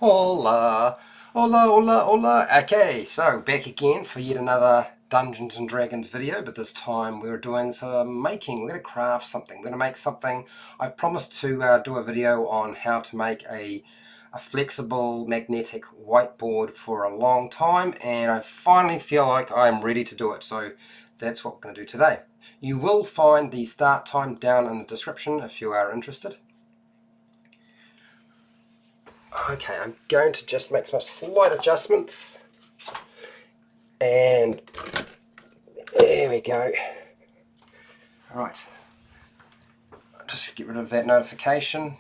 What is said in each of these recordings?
Hola, hola, hola, hola. Okay, so back again for yet another Dungeons and Dragons video, but this time we're doing some making. We're going to craft something. We're going to make something. I've promised to do a video on how to make a flexible magnetic whiteboard for a long time, and I finally feel like I'm ready to do it. So that's what we're going to do today. You will find the start time down in the description if you are interested. Okay, I'm going to just make some slight adjustments. And there we go. Alright. Just get rid of that notification.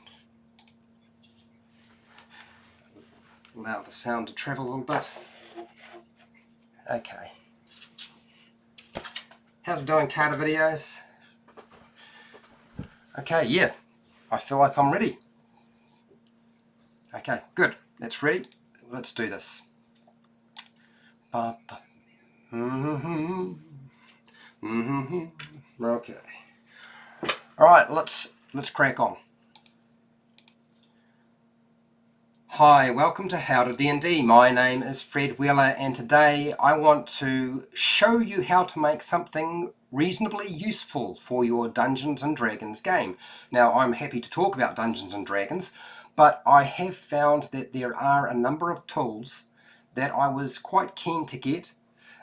Allow the sound to travel a little bit. Okay. How's it doing, Carter videos? Okay, yeah. I feel like I'm ready. Okay, good. That's ready. Let's do this. Okay. Alright, let's crack on. Hi, welcome to HowtoDandD. My name is Fred Wheeler, and today I want to show you how to make something reasonably useful for your Dungeons and Dragons game. Now, I'm happy to talk about Dungeons and Dragons, but I have found that there are a number of tools that I was quite keen to get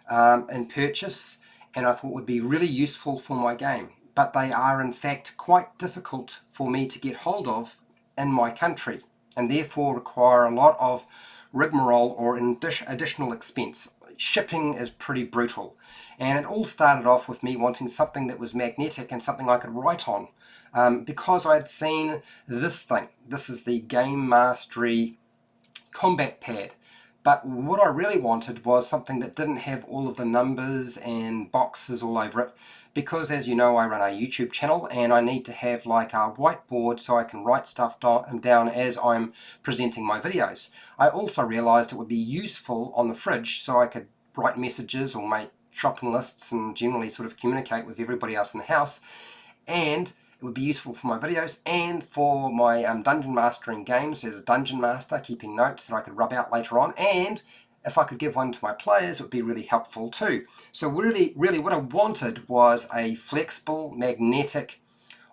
and purchase, and I thought would be really useful for my game. But they are in fact quite difficult for me to get hold of in my country, and therefore require a lot of rigmarole or additional expense. Shipping is pretty brutal, and it all started off with me wanting something that was magnetic and something I could write on, because I'd seen this thing. This is the Game Mastery combat pad. But what I really wanted was something that didn't have all of the numbers and boxes all over it, because as you know, I run a YouTube channel and I need to have like a whiteboard so I can write stuff down as I'm presenting my videos. I also realized it would be useful on the fridge so I could write messages or make shopping lists and generally sort of communicate with everybody else in the house, and it would be useful for my videos and for my dungeon mastering games as a dungeon master, keeping notes that I could rub out later on, and if I could give one to my players, it would be really helpful too. So really what I wanted was a flexible magnetic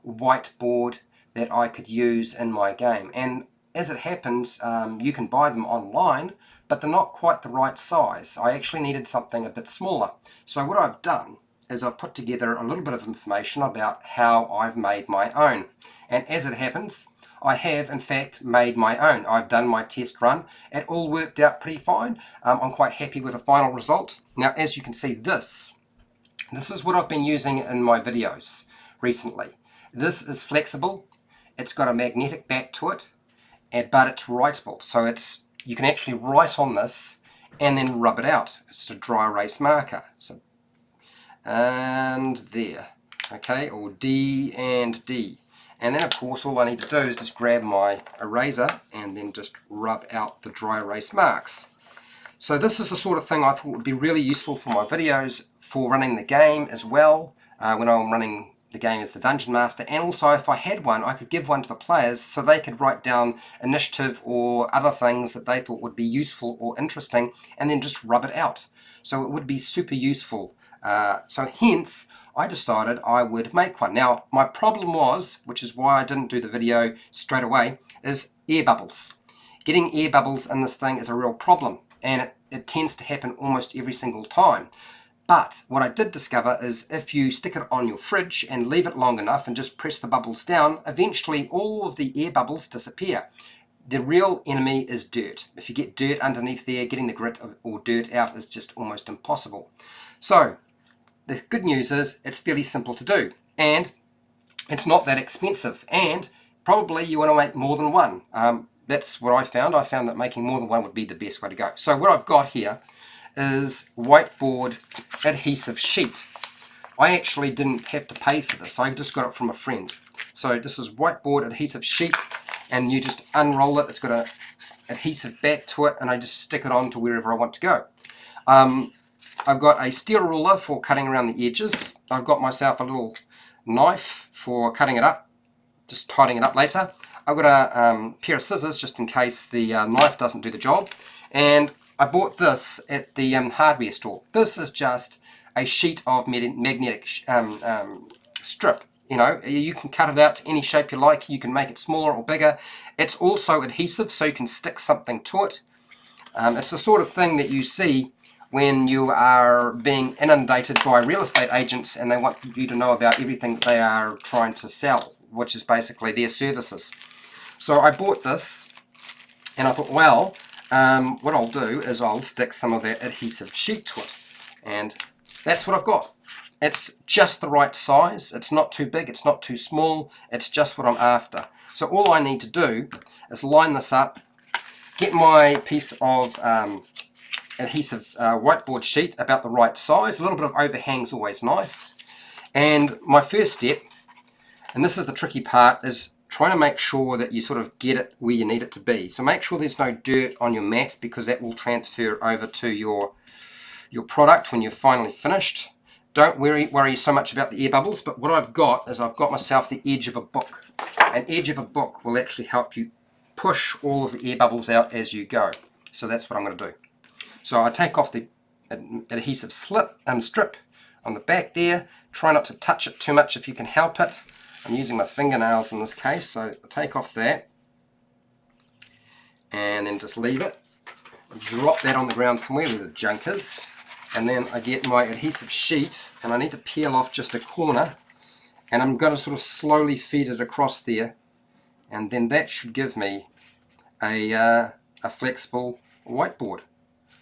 whiteboard that I could use in my game. And as it happens, you can buy them online, but they're not quite the right size. I actually needed something a bit smaller. So what I've done is I've put together a little bit of information about how I've made my own. And as it happens, I have in fact made my own. I've done my test run. It all worked out pretty fine. I'm quite happy with the final result. Now, as you can see, this is what I've been using in my videos recently. This is flexible. It's got a magnetic back to it, but it's writable. So you can actually write on this and then rub it out. It's a dry erase marker. So, and there. Okay, or D and D. And then of course all I need to do is just grab my eraser and then just rub out the dry erase marks. So this is the sort of thing I thought would be really useful for my videos, for running the game as well, when I'm running the game as the Dungeon Master, and also if I had one, I could give one to the players so they could write down initiative or other things that they thought would be useful or interesting, and then just rub it out. So it would be super useful. So hence, I decided I would make one. Now, my problem was, which is why I didn't do the video straight away, is air bubbles. Getting air bubbles in this thing is a real problem, and it tends to happen almost every single time. But what I did discover is if you stick it on your fridge and leave it long enough and just press the bubbles down, eventually all of the air bubbles disappear. The real enemy is dirt. If you get dirt underneath there, getting the grit or dirt out is just almost impossible. So the good news is it's fairly simple to do, and it's not that expensive, and probably you want to make more than one. That's what I found. I found that making more than one would be the best way to go. So what I've got here is whiteboard adhesive sheet. I actually didn't have to pay for this. I just got it from a friend. So this is whiteboard adhesive sheet, and you just unroll it. It's got an adhesive back to it, and I just stick it on to wherever I want to go. I've got a steel ruler for cutting around the edges. I've got myself a little knife for cutting it up, just tidying it up later. I've got a pair of scissors just in case the knife doesn't do the job, and I bought this at the hardware store. This is just a sheet of magnetic strip. You know, you can cut it out to any shape you like. You can make it smaller or bigger. It's also adhesive, so you can stick something to it. It's the sort of thing that you see when you are being inundated by real estate agents and they want you to know about everything that they are trying to sell, which is basically their services. So I bought this and I thought, well, what I'll do is I'll stick some of that adhesive sheet to it. And that's what I've got. It's just the right size. It's not too big, it's not too small. It's just what I'm after. So all I need to do is line this up, get my piece of adhesive whiteboard sheet about the right size. A little bit of overhang is always nice. And my first step, and this is the tricky part, is trying to make sure that you sort of get it where you need it to be. So make sure there's no dirt on your mat, because that will transfer over to your product when you're finally finished. Don't worry so much about the air bubbles, but what I've got is I've got myself the edge of a book. An edge of a book will actually help you push all of the air bubbles out as you go. So that's what I'm going to do. So I take off the adhesive strip on the back there. Try not to touch it too much if you can help it. I'm using my fingernails in this case, so I take off that and then just leave it. Drop that on the ground somewhere where the junk is. And then I get my adhesive sheet and I need to peel off just a corner, and I'm going to sort of slowly feed it across there, and then that should give me a flexible whiteboard,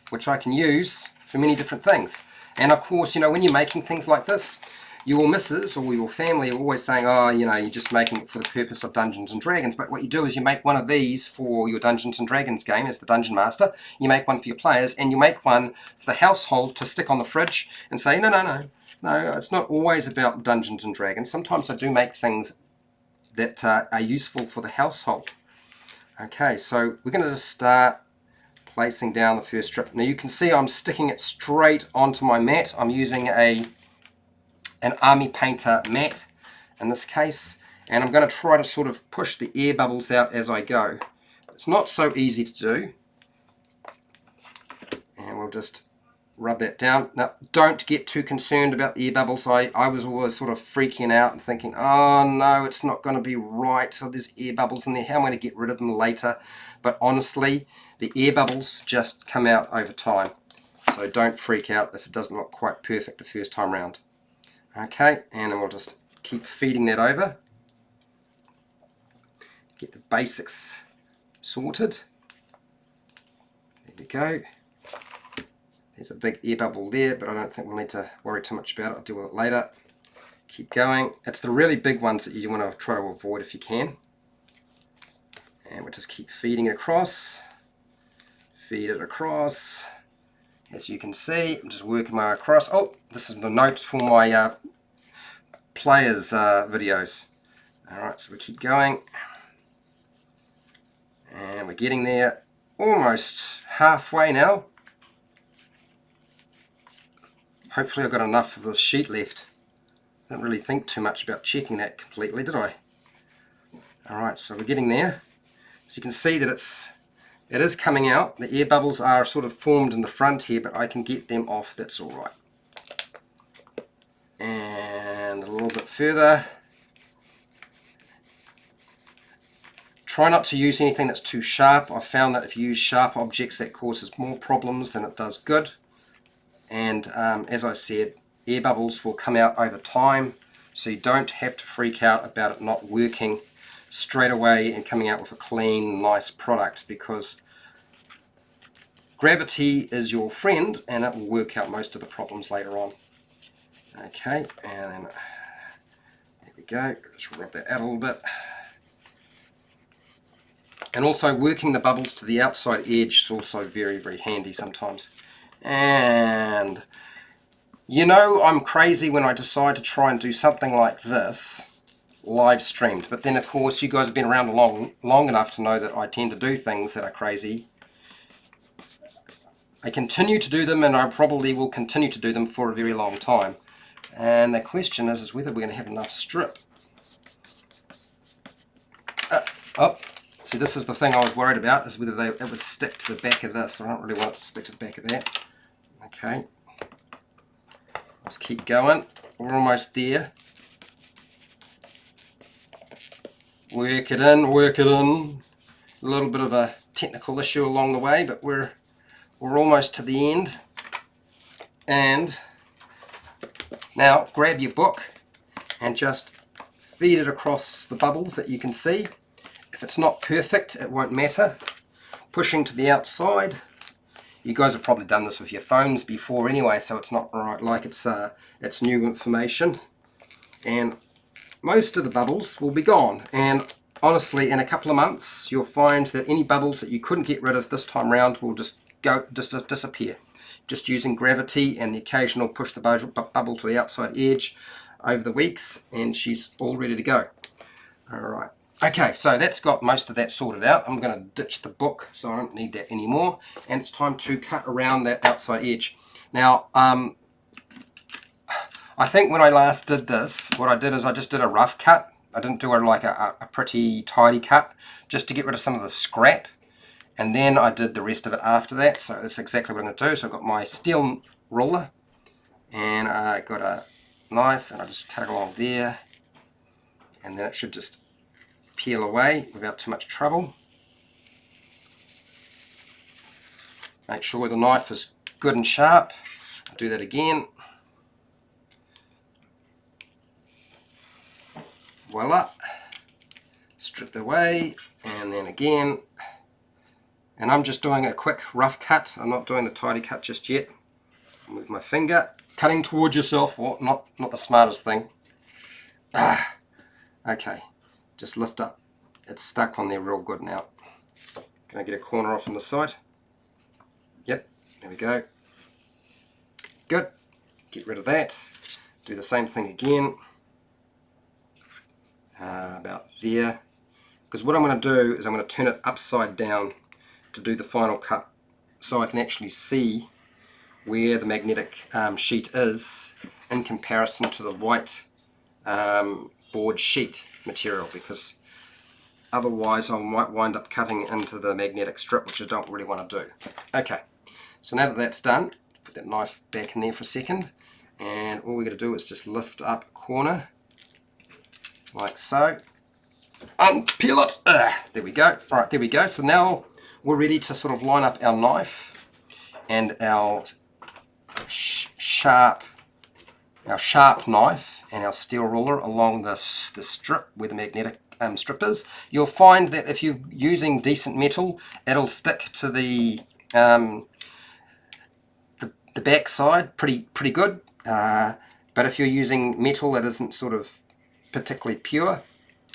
which I can use for many different things. And of course, you know, when you're making things like this, your missus or your family are always saying, oh, you know, you're just making it for the purpose of Dungeons and Dragons. But what you do is you make one of these for your Dungeons and Dragons game as the Dungeon Master. You make one for your players, and you make one for the household to stick on the fridge and say, no, it's not always about Dungeons and Dragons. Sometimes I do make things that are useful for the household. Okay, so we're going to just start placing down the first strip. Now you can see I'm sticking it straight onto my mat. I'm using an Army Painter mat in this case, and I'm going to try to sort of push the air bubbles out as I go. It's not so easy to do, and we'll just rub that down. Now don't get too concerned about the air bubbles. I was always sort of freaking out and thinking, oh no, it's not going to be right, so there's air bubbles in there, how am I going to get rid of them later? But honestly, the air bubbles just come out over time, so don't freak out if it doesn't look quite perfect the first time round. Okay, and then we'll just keep feeding that over. Get the basics sorted. There we go. There's a big air bubble there, but I don't think we'll need to worry too much about it. I'll deal with it later. Keep going. It's the really big ones that you want to try to avoid if you can. And we'll just keep feeding it across. Feed it across. As you can see, I'm just working my way across. Oh, this is the notes for my players videos. Alright, so we keep going. And we're getting there, almost halfway now. Hopefully I've got enough of this sheet left. I didn't really think too much about checking that completely, did I? Alright, so we're getting there. As you can see that it is coming out. The air bubbles are sort of formed in the front here, but I can get them off, that's alright. And a little bit further. Try not to use anything that's too sharp. I've found that if you use sharp objects, that causes more problems than it does good. And as I said, air bubbles will come out over time, so you don't have to freak out about it not working straight away and coming out with a clean, nice product, because gravity is your friend and it will work out most of the problems later on. Okay, and then there we go. Just rub that out a little bit. And also working the bubbles to the outside edge is also very, very handy sometimes. And you know, I'm crazy when I decide to try and do something like this live streamed, but then of course you guys have been around long enough to know that I tend to do things that are crazy. I continue to do them, and I probably will continue to do them for a very long time. And the question is whether we're going to have enough strip. Oh, see, this is the thing I was worried about, is whether it would stick to the back of this. I don't really want it to stick to the back of that. Okay. Let's keep going. We're almost there. Work it in, work it in. A little bit of a technical issue along the way, but we're almost to the end. And now grab your book and just feed it across the bubbles that you can see. If it's not perfect, it won't matter. Pushing to the outside. You guys have probably done this with your phones before anyway, so it's not right like it's new information. And most of the bubbles will be gone. And honestly, in a couple of months, you'll find that any bubbles that you couldn't get rid of this time round will just disappear. Just using gravity and the occasional push the bubble to the outside edge over the weeks, and she's all ready to go. All right. Okay, so that's got most of that sorted out. I'm going to ditch the book, so I don't need that anymore. And it's time to cut around that outside edge. Now, I think when I last did this, what I did is I just did a rough cut. I didn't do a pretty tidy cut, just to get rid of some of the scrap. And then I did the rest of it after that. So that's exactly what I'm going to do. So I've got my steel ruler, and I got a knife, and I just cut it along there. And then it should just peel away without too much trouble. Make sure the knife is good and sharp. I'll do that again. Voila. Strip away, and then again. And I'm just doing a quick rough cut. I'm not doing the tidy cut just yet. Move my finger. Cutting towards yourself, or not the smartest thing. Okay. Just lift up. It's stuck on there real good now. Can I get a corner off on the side? Yep, there we go. Good. Get rid of that. Do the same thing again. About there. Because what I'm going to do is I'm going to turn it upside down to do the final cut, so I can actually see where the magnetic sheet is in comparison to the white board sheet material, because otherwise I might wind up cutting into the magnetic strip, which I don't really want to do. Okay, so now that that's done, put that knife back in there for a second, and all we're going to do is just lift up a corner like so, unpeel it. There we go. All right, there we go. So now we're ready to sort of line up our knife and our sharp knife and our steel ruler along the strip where the magnetic strip is. You'll find that if you're using decent metal, it'll stick to the back side pretty good. But if you're using metal that isn't sort of particularly pure,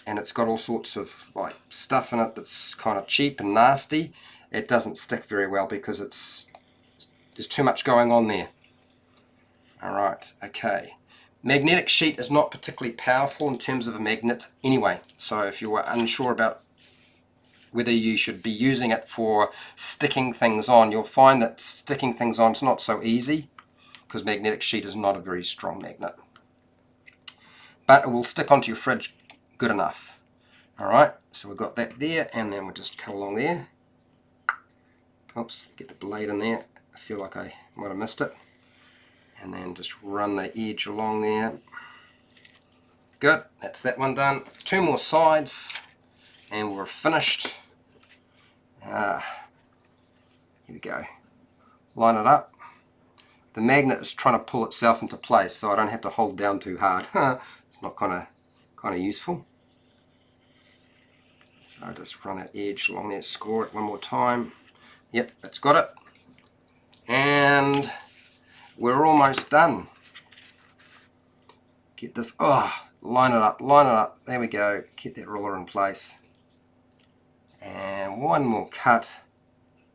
and it's got all sorts of like stuff in it that's kind of cheap and nasty, it doesn't stick very well because there's too much going on there. Alright, okay. Magnetic sheet is not particularly powerful in terms of a magnet anyway, so if you are unsure about whether you should be using it for sticking things on, you'll find that sticking things on is not so easy, because magnetic sheet is not a very strong magnet. But it will stick onto your fridge good enough. Alright, so we've got that there, and then we'll just cut along there. Oops, get the blade in there. I feel like I might have missed it. And then just run the edge along there. Good, that's that one done. 2 more sides, and we're finished. Here we go. Line it up. The magnet is trying to pull itself into place, so I don't have to hold down too hard. It's not kind of useful. So I just run that edge along there, score it one more time. Yep, that's got it. And we're almost done. Get this, line it up, there we go. Get that ruler in place. And one more cut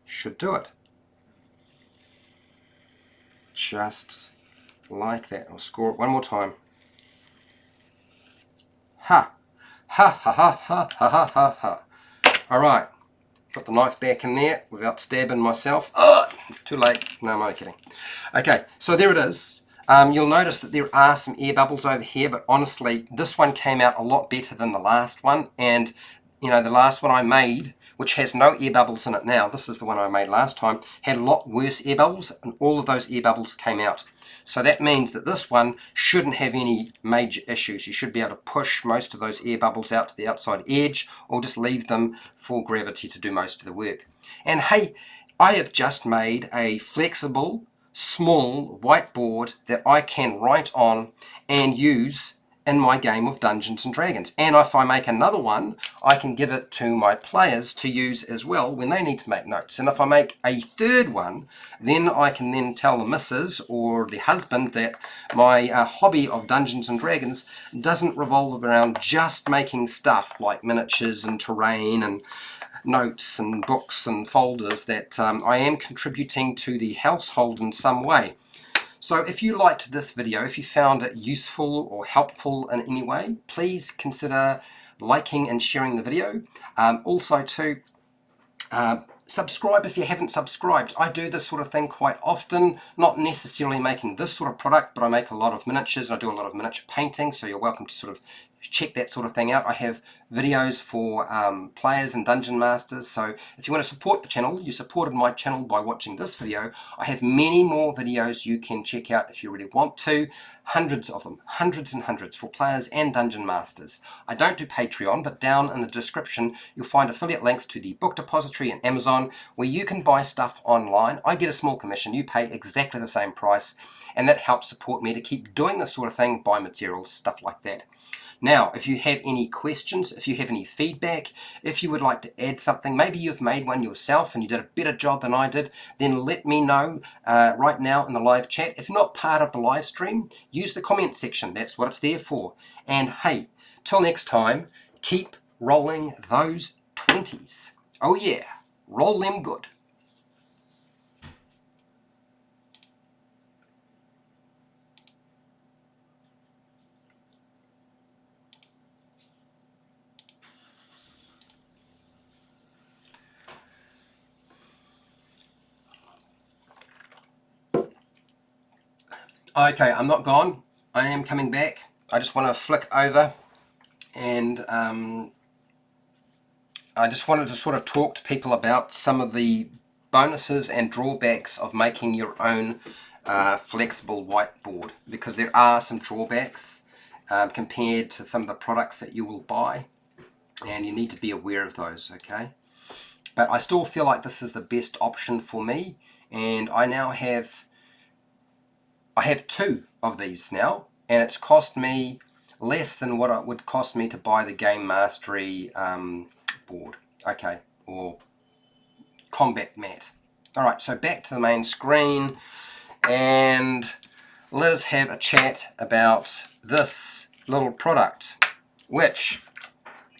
should do it. Just like that. I'll score it one more time. Ha! Ha ha ha ha ha ha ha ha. Alright, put the knife back in there without stabbing myself. It's too late. No, I'm only kidding. Okay, so there it is. You'll notice that there are some air bubbles over here, but honestly, this one came out a lot better than the last one, and you know, the last one I made, which has no air bubbles in it now, this is the one I made last time, had a lot worse air bubbles, and all of those air bubbles came out. So that means that this one shouldn't have any major issues. You should be able to push most of those air bubbles out to the outside edge, or just leave them for gravity to do most of the work. And hey, I have just made a flexible, small whiteboard that I can write on and use in my game of Dungeons and Dragons. And if I make another one, I can give it to my players to use as well when they need to make notes. And if I make a third one, then I can then tell the missus or the husband that my hobby of Dungeons and Dragons doesn't revolve around just making stuff like miniatures and terrain and notes and books and folders, that I am contributing to the household in some way. So if you liked this video, if you found it useful or helpful in any way, please consider liking and sharing the video. Also too, subscribe if you haven't subscribed. I do this sort of thing quite often, not necessarily making this sort of product, but I make a lot of miniatures and I do a lot of miniature painting, so you're welcome to sort of check that sort of thing out. I have videos for players and dungeon masters, so if you want to support the channel, you supported my channel by watching this video. I have many more videos you can check out if you really want to. Hundreds of them, hundreds and hundreds, for players and dungeon masters. I don't do Patreon, but down in the description you'll find affiliate links to the book depository and Amazon, where you can buy stuff online. I get a small commission, you pay exactly the same price, and that helps support me to keep doing this sort of thing, buy materials, stuff like that. Now, if you have any questions, if you have any feedback, if you would like to add something, maybe you've made one yourself and you did a better job than I did, then let me know right now in the live chat. If not part of the live stream, use the comment section. That's what it's there for. And hey, till next time, keep rolling those 20s. Oh yeah, roll them good. Okay, I'm not gone. I am coming back. I just want to flick over and I just wanted to sort of talk to people about some of the bonuses and drawbacks of making your own flexible whiteboard, because there are some drawbacks compared to some of the products that you will buy, and you need to be aware of those, okay? But I still feel like this is the best option for me, and I have two of these now, and it's cost me less than what it would cost me to buy the Game Mastery board, okay, or combat mat. Alright, so back to the main screen, and let us have a chat about this little product, which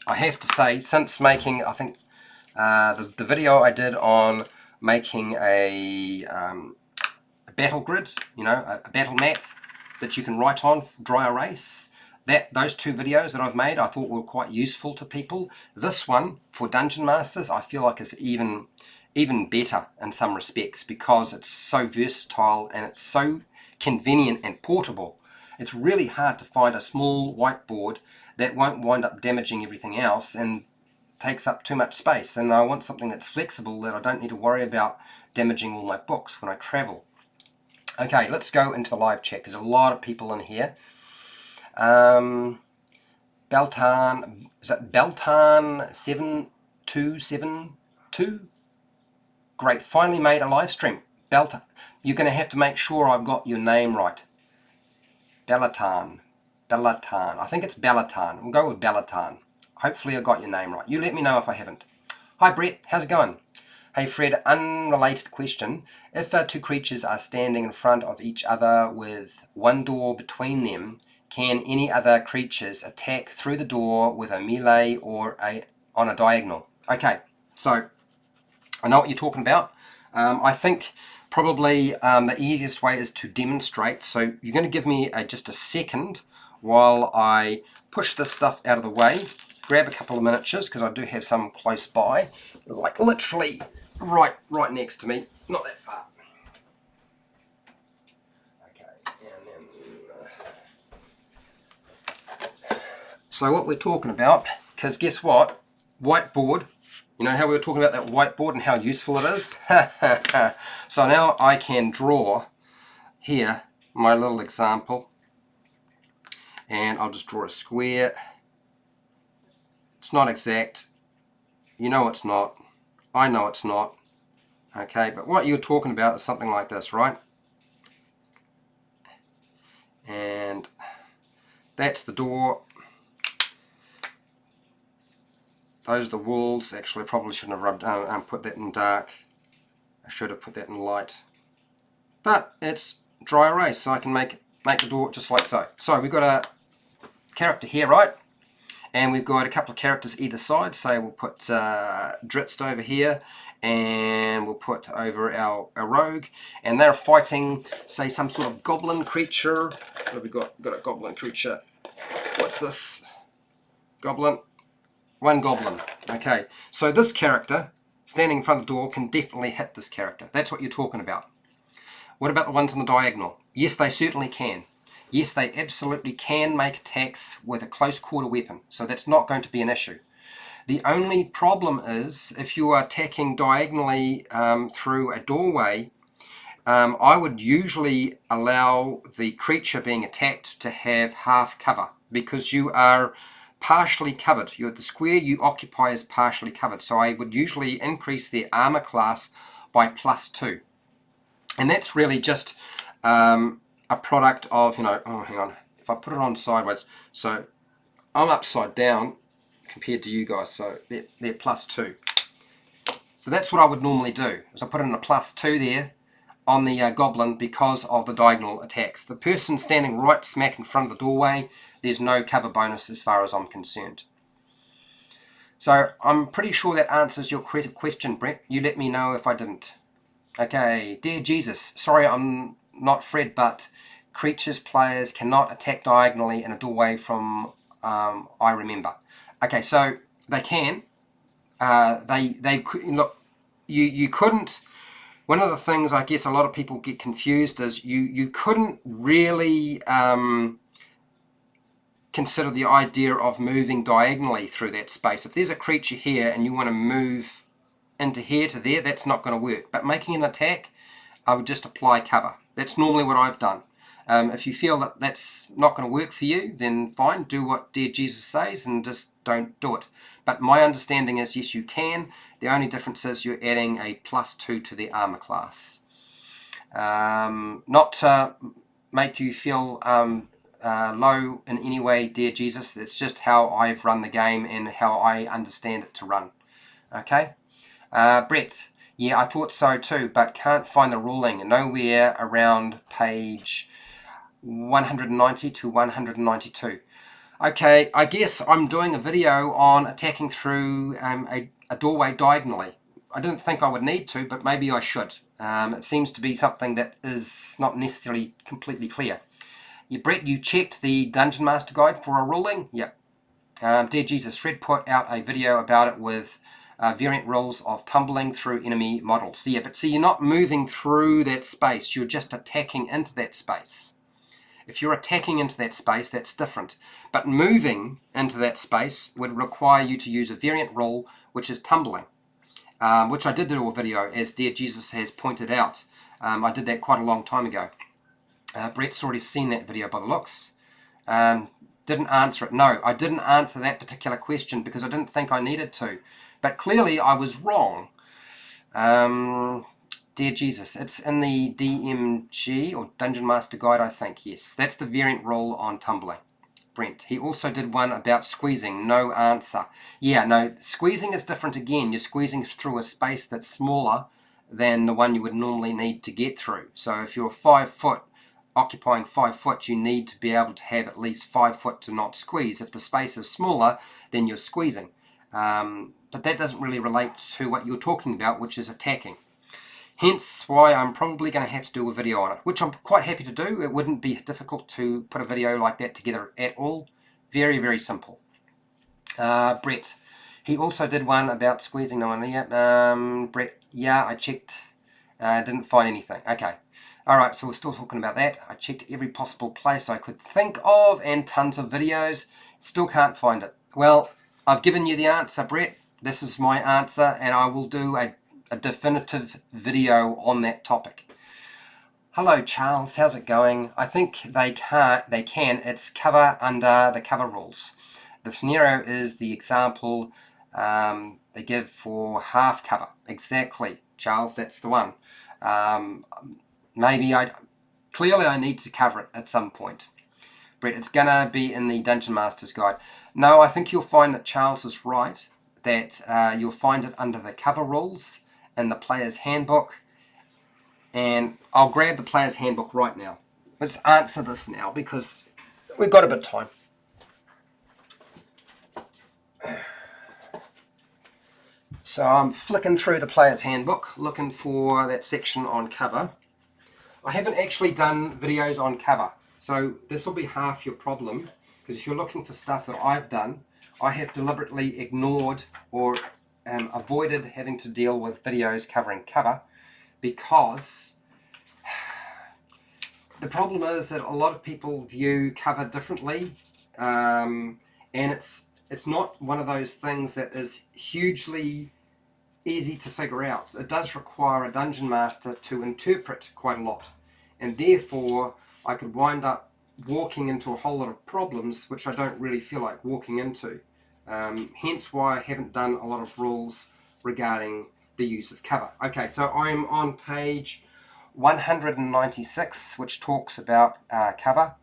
I have to say, since making, I think, the video I did on making a battle grid, you know, a battle mat that you can write on, dry erase, those two videos that I've made I thought were quite useful to people. This one for Dungeon Masters I feel like is even better in some respects, because it's so versatile and it's so convenient and portable. It's really hard to find a small whiteboard that won't wind up damaging everything else and takes up too much space, and I want something that's flexible that I don't need to worry about damaging all my books when I travel. Okay, let's go into the live chat. There's a lot of people in here. Beltan, is that Beltan7272? Great, finally made a live stream. Beltan, you're going to have to make sure I've got your name right. Belatan, I think it's Belatan. We'll go with Belatan. Hopefully I got your name right. You let me know if I haven't. Hi Brett, how's it going? Hey Fred, unrelated question. If two creatures are standing in front of each other with one door between them, can any other creatures attack through the door with a melee or on a diagonal? Okay, so I know what you're talking about. I think probably the easiest way is to demonstrate. So you're going to give me just a second while I push this stuff out of the way, grab a couple of miniatures, because I do have some close by, like literally right next to me, not that far. Okay, and then so what we're talking about, because guess what? whiteboard. You know how we were talking about that whiteboard and how useful it is? So now I can draw here my little example, and I'll just draw a square. It's not exact. You know it's not. I know it's not. Okay, but what you're talking about is something like this, right? And that's the door. Those are the walls. Actually, I probably shouldn't have put that in dark. I should have put that in light. But it's dry erase, so I can make the door just like so. So we've got a character here, right? And we've got a couple of characters either side. Say we'll put Dritzt over here, and we'll put over our rogue, and they're fighting, say, some sort of goblin creature. What have we got? Got a goblin creature. What's this? Goblin. One goblin. Okay, so this character standing in front of the door can definitely hit this character. That's what you're talking about. What about the ones on the diagonal? Yes, they certainly can. Yes, they absolutely can make attacks with a close quarter weapon, so that's not going to be an issue. The only problem is if you are attacking diagonally through a doorway, I would usually allow the creature being attacked to have half cover, because you are partially covered. The square you occupy is partially covered, so I would usually increase their armor class by +2. And that's really just a product of, oh, hang on, if I put it on sideways, so I'm upside down compared to you guys, so they're +2. So that's what I would normally do, is I put in a +2 there on the goblin because of the diagonal attacks. The person standing right smack in front of the doorway, there's no cover bonus as far as I'm concerned. So I'm pretty sure that answers your question, Brett. You let me know if I didn't. Okay, dear Jesus, sorry I'm not Fred, but players cannot attack diagonally in a doorway from I remember. Okay, so they can. They could look. You couldn't. One of the things I guess a lot of people get confused is you couldn't really consider the idea of moving diagonally through that space. If there's a creature here and you want to move into here to there, that's not going to work. But making an attack, I would just apply cover. That's normally what I've done. If you feel that that's not going to work for you, then fine, do what dear Jesus says and just don't do it. But my understanding is, yes, you can. The only difference is you're adding a +2 to the armor class. Not to make you feel low in any way, dear Jesus. It's just how I've run the game and how I understand it to run. Okay? Brett, yeah, I thought so too, but can't find the ruling. Nowhere around page 190 to 192. Okay, I guess I'm doing a video on attacking through a doorway diagonally. I didn't think I would need to, but maybe I should. It seems to be something that is not necessarily completely clear. Yeah, Brett, you checked the Dungeon Master Guide for a ruling? Yep. Dear Jesus, Fred put out a video about it with variant rules of tumbling through enemy models. Yeah, but see, you're not moving through that space, you're just attacking into that space. If you're attacking into that space, that's different. But moving into that space would require you to use a variant rule, which is tumbling, which I did do a video, as dear Jesus has pointed out. I did that quite a long time ago. Brett's already seen that video by the looks. Didn't answer it. No, I didn't answer that particular question because I didn't think I needed to. But clearly I was wrong. Dear Jesus, it's in the DMG, or Dungeon Master Guide, I think. Yes, that's the variant rule on tumbling. Brent, he also did one about squeezing. No answer. Yeah, no, squeezing is different again. You're squeezing through a space that's smaller than the one you would normally need to get through. So if you're 5 foot, occupying 5 foot, you need to be able to have at least 5 foot to not squeeze. If the space is smaller, then you're squeezing. But that doesn't really relate to what you're talking about, which is attacking. Hence why I'm probably going to have to do a video on it, which I'm quite happy to do. It wouldn't be difficult to put a video like that together at all. Very, very simple. Brett, he also did one about squeezing. No one yet. Brett, yeah, I checked. Didn't find anything. Okay. Alright, so we're still talking about that. I checked every possible place I could think of and tons of videos. Still can't find it. Well, I've given you the answer, Brett. This is my answer, and I will do a definitive video on that topic. Hello Charles, how's it going? I think they can. It's cover under the cover rules. The scenario is the example they give for half cover. Exactly, Charles, that's the one. Clearly I need to cover it at some point. Brett, it's gonna be in the Dungeon Master's Guide. No, I think you'll find that Charles is right, that you'll find it under the cover rules in the Player's Handbook. And I'll grab the Player's Handbook right now. Let's answer this now because we've got a bit of time. So I'm flicking through the Player's Handbook, looking for that section on cover. I haven't actually done videos on cover, so this will be half your problem, because if you're looking for stuff that I've done, I have deliberately ignored or avoided having to deal with videos covering cover, because the problem is that a lot of people view cover differently, and it's not one of those things that is hugely easy to figure out. It does require a dungeon master to interpret quite a lot, and therefore I could wind up walking into a whole lot of problems which I don't really feel like walking into. Hence why I haven't done a lot of rules regarding the use of cover. Okay, so I'm on page 196, which talks about cover.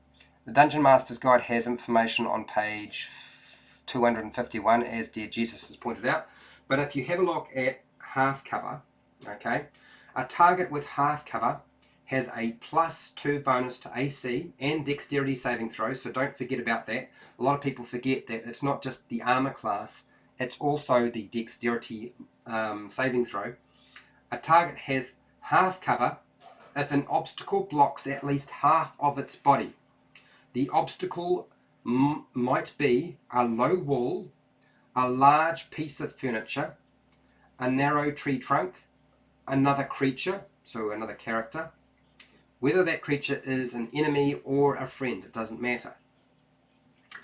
The Dungeon Master's Guide has information on page 251, as dear Jesus has pointed out. But if you have a look at half cover, okay, a target with half cover has a +2 bonus to AC and dexterity saving throws, so don't forget about that. A lot of people forget that it's not just the armor class, it's also the dexterity saving throw. A target has half cover if an obstacle blocks at least half of its body. The obstacle might be a low wall, a large piece of furniture, a narrow tree trunk, another creature, so another character. Whether that creature is an enemy or a friend, it doesn't matter.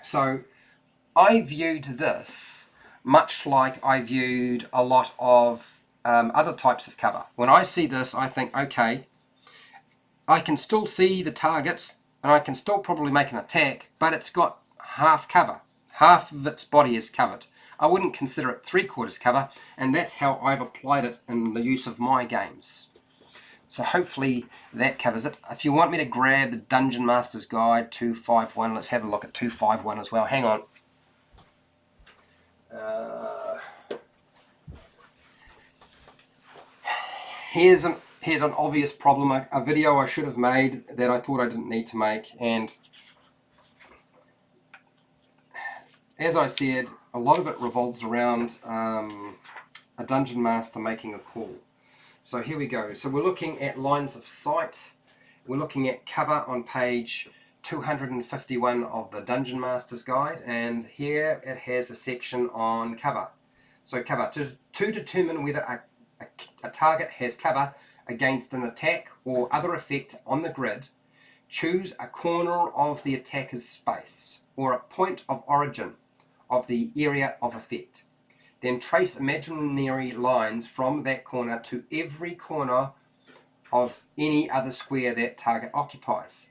So I viewed this much like I viewed a lot of other types of cover. When I see this, I think, okay, I can still see the target and I can still probably make an attack, but it's got half cover. Half of its body is covered. I wouldn't consider it 3/4 cover, and that's how I've applied it in the use of my games. So hopefully that covers it. If you want me to grab the Dungeon Master's Guide 251, let's have a look at 251 as well. Hang on. Here's an obvious problem, a video I should have made that I thought I didn't need to make, and as I said, a lot of it revolves around a dungeon master making a call. So here we go. So we're looking at lines of sight. We're looking at cover on page 251 of the Dungeon Master's Guide, and here it has a section on cover. So cover, to determine whether a target has cover against an attack or other effect on the grid, choose a corner of the attacker's space or a point of origin of the area of effect. Then trace imaginary lines from that corner to every corner of any other square that target occupies.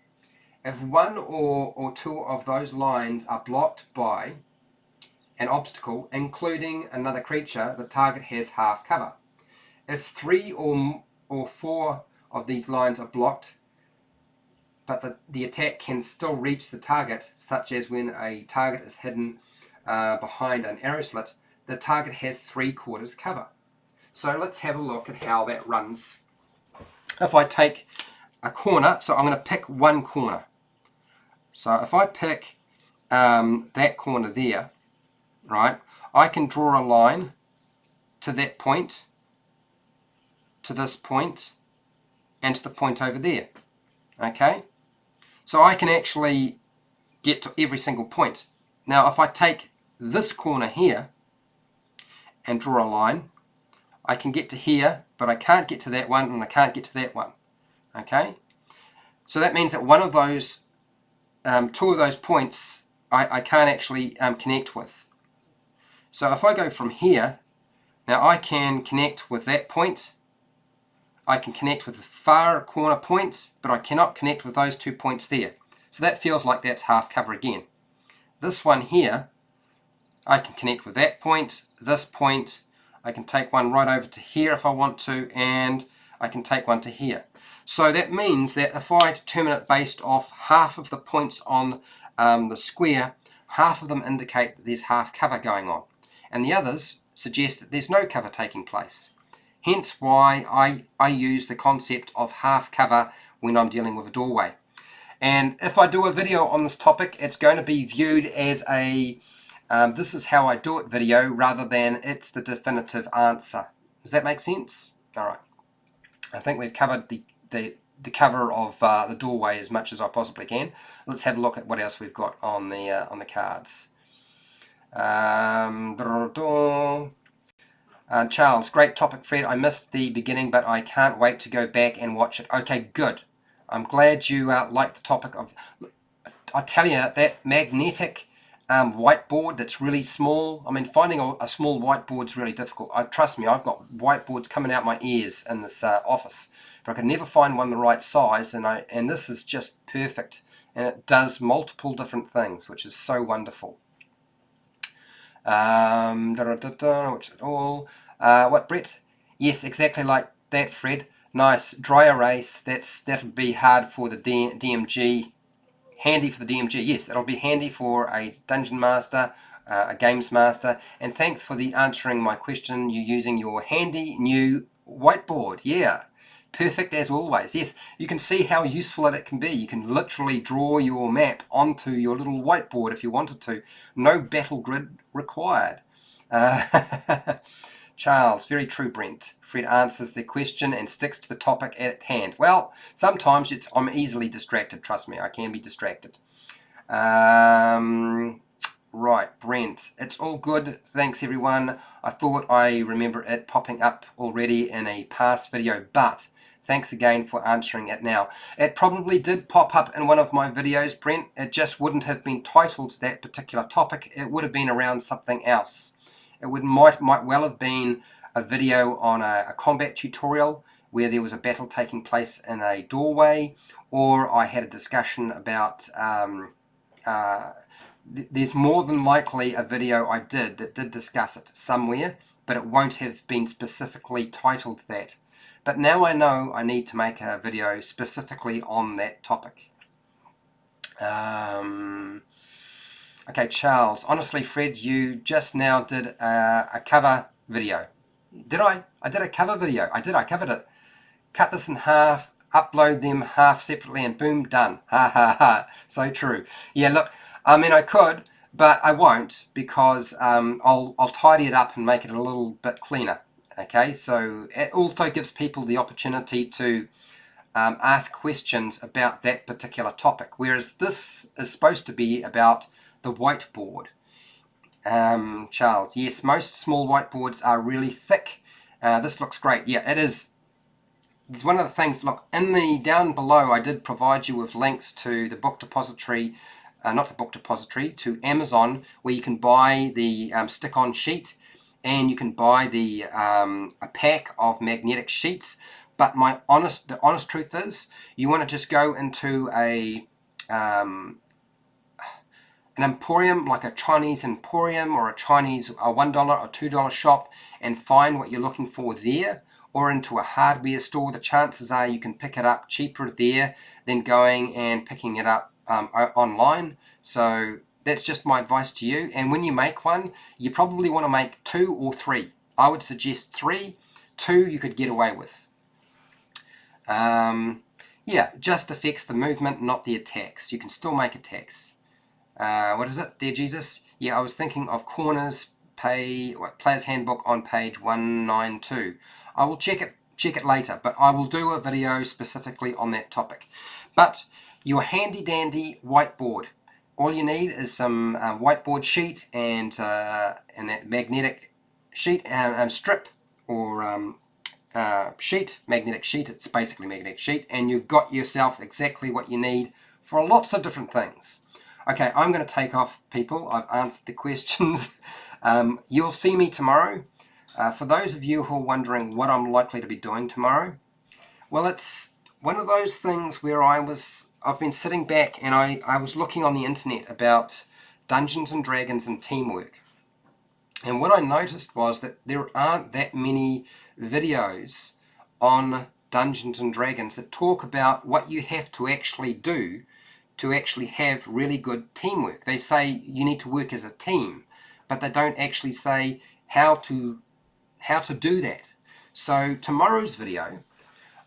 If one or two of those lines are blocked by an obstacle, including another creature, the target has half cover. If 3 or 4 of these lines are blocked, but the attack can still reach the target, such as when a target is hidden behind an arrow slit, the target has 3/4 cover. So let's have a look at how that runs. If I take a corner, so I'm going to pick one corner. So if I pick that corner there, right, I can draw a line to that point, to this point, and to the point over there. Okay? So I can actually get to every single point. Now if I take this corner here and draw a line, I can get to here, but I can't get to that one, and I can't get to that one. Okay? So that means that one of those, 2 of those points, I can't actually connect with. So if I go from here Now I can connect with that point. I can connect with the far corner point, but I cannot connect with those 2 points there. So that feels like that's half cover again. This one here, I can connect with that point, this point. I can take one right over to here if I want to, and I can take one to here. So that means that if I determine it based off half of the points on the square, half of them indicate that there's half cover going on, and the others suggest that there's no cover taking place. Hence why I use the concept of half cover when I'm dealing with a doorway. And if I do a video on this topic, it's going to be viewed as a this is how I do it video rather than it's the definitive answer. Does that make sense? All right. I think we've covered the cover of the doorway as much as I possibly can. Let's have a look at what else we've got on the cards. Charles, great topic, Fred. I missed the beginning, but I can't wait to go back and watch it. Okay, good. I'm glad you like the topic of... I tell you, that magnetic whiteboard that's really small. I mean, finding a small whiteboard is really difficult. Trust me, I've got whiteboards coming out my ears in this office, but I could never find one the right size, and this is just perfect, and it does multiple different things, which is so wonderful. Which at all? What, Brett? Yes, exactly like that, Fred. Nice. Dry erase. That'll be hard for the DMG. Handy for the DMG. Yes, that'll be handy for a dungeon master, a games master. And thanks for the answering my question. You using your handy new whiteboard. Yeah. Perfect as always. Yes, you can see how useful it can be. You can literally draw your map onto your little whiteboard if you wanted to. No battle grid required. Charles, very true, Brent. Fred answers the question and sticks to the topic at hand. Well, sometimes I'm easily distracted. Trust me, I can be distracted. Right, Brent. It's all good. Thanks, everyone. I thought I remember it popping up already in a past video, but thanks again for answering it now. It probably did pop up in one of my videos, Brent. It just wouldn't have been titled that particular topic. It would have been around something else. It might well have been a video on a combat tutorial where there was a battle taking place in a doorway, or I had a discussion about... there's more than likely a video I did that did discuss it somewhere, but it won't have been specifically titled that. But now I know I need to make a video specifically on that topic. Okay, Charles. Honestly, Fred, you just now did a cover video. Did I? I did a cover video. I did. I covered it. Cut this in half, upload them half separately, and boom, done. Ha ha ha. So true. Yeah, look, I mean, I could, but I won't, because I'll tidy it up and make it a little bit cleaner. Okay, so it also gives people the opportunity to ask questions about that particular topic, whereas this is supposed to be about the whiteboard. Charles, yes, most small whiteboards are really thick. This looks great. Yeah, it is. It's one of the things, look, in the down below I did provide you with links to the book depository, not the book depository, to Amazon, where you can buy the stick-on sheet, and you can buy the a pack of magnetic sheets. But the honest truth is, you want to just go into an emporium, like a Chinese emporium or a Chinese $1 or $2 shop, and find what you're looking for there, or into a hardware store. The chances are you can pick it up cheaper there than going and picking it up online. So that's just my advice to you. And when you make one, you probably want to make 2 or 3. I would suggest 3. 2 you could get away with. Yeah, just affects the movement, not the attacks. You can still make attacks. What is it? Dear Jesus? Yeah, I was thinking of corners, Player's Handbook on page 192. I will check it later, but I will do a video specifically on that topic. But your handy dandy whiteboard. All you need is some whiteboard sheet and that magnetic sheet strip, or sheet, magnetic sheet. It's basically magnetic sheet, and you've got yourself exactly what you need for lots of different things. Okay, I'm going to take off, people. I've answered the questions. You'll see me tomorrow. For those of you who are wondering what I'm likely to be doing tomorrow, well, it's one of those things where I've been sitting back and I was looking on the internet about Dungeons and Dragons and teamwork. And what I noticed was that there aren't that many videos on Dungeons and Dragons that talk about what you have to actually do to actually have really good teamwork. They say you need to work as a team, but they don't actually say how to do that. So tomorrow's video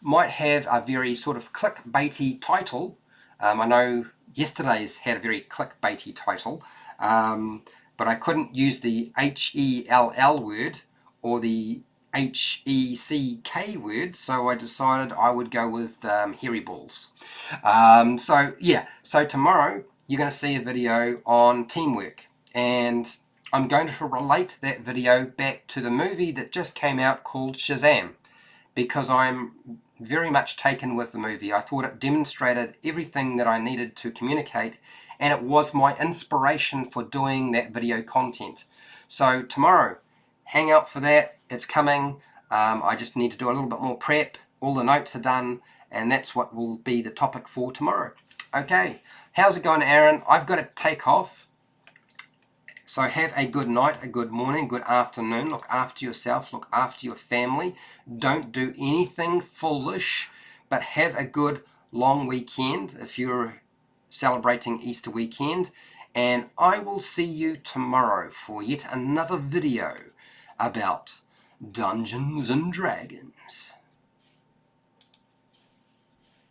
might have a very sort of clickbaity title. I know yesterday's had a very clickbaity title, but I couldn't use the HELL word or the HECK word, so I decided I would go with hairy balls. So tomorrow you're going to see a video on teamwork, and I'm going to relate that video back to the movie that just came out called Shazam, because I'm very much taken with the movie. I thought it demonstrated everything that I needed to communicate, and it was my inspiration for doing that video content. So tomorrow, hang out for that. It's coming. I just need to do a little bit more prep. All the notes are done, and that's what will be the topic for tomorrow. Okay, how's it going, Aaron? I've got to take off. So have a good night, a good morning, good afternoon. Look after yourself, look after your family. Don't do anything foolish, but have a good long weekend if you're celebrating Easter weekend. And I will see you tomorrow for yet another video about Dungeons and Dragons.